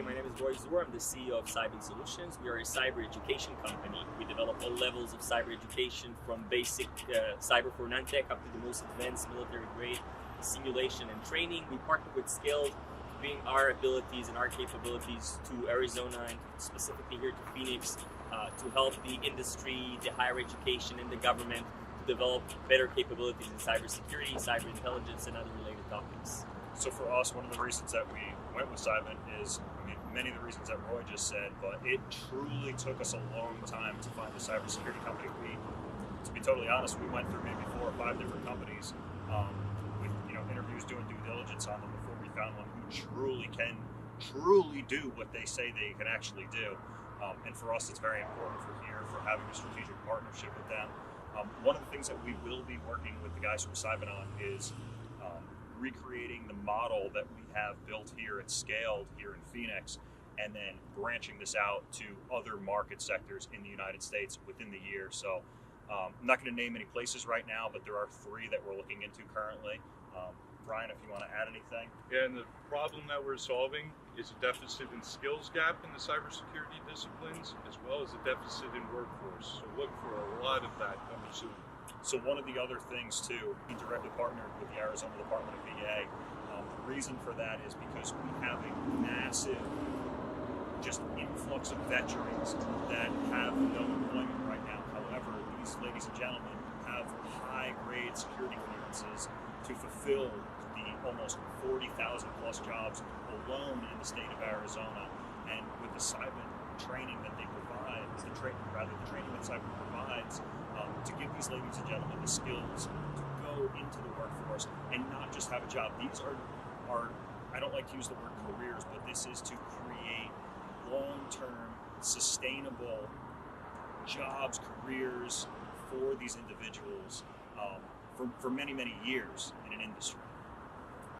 Hey, my name is Roy Zur. I'm the CEO of Cybint Solutions. We are a cyber education company. We develop all levels of cyber education from basic cyber for non-tech up to the most advanced military grade simulation and training. We partner with Skaled to bring our abilities and our capabilities to Arizona and specifically here to Phoenix to help the industry, the higher education, and the government to develop better capabilities in cybersecurity, cyber intelligence, and other related topics. So for us, one of the reasons that we went with Cybint is, many of the reasons that Roy just said, but it truly took us a long time to find a cybersecurity company. To be totally honest, we went through maybe 4 or 5 different companies with interviews, doing due diligence on them before we found one who truly do what they say they can actually do. And for us, it's very important for having a strategic partnership with them. One of the things that we will be working with the guys from Cybint on is recreating the model that we have built here at Skaled here in Phoenix, and then branching this out to other market sectors in the United States within the year. So I'm not going to name any places right now, but there are 3 that we're looking into currently. Brian, if you want to add anything. Yeah, and the problem that we're solving is a deficit in skills gap in the cybersecurity disciplines, as well as a deficit in workforce. So look for a lot of that coming soon. So one of the other things too, we directly partnered with the Arizona Department of VA. The reason for that is because we have a massive just influx of veterans that have no employment right now. However, these ladies and gentlemen have high-grade security clearances to fulfill the almost 40,000 plus jobs alone in the state of Arizona. And with the Cybint training that they provide, the training that Cybint provides, to give these ladies and gentlemen the skills to go into the workforce and not just have a job. These are I don't like to use the word careers, but this is to create long-term, sustainable jobs, careers for these individuals for many, many years in an industry.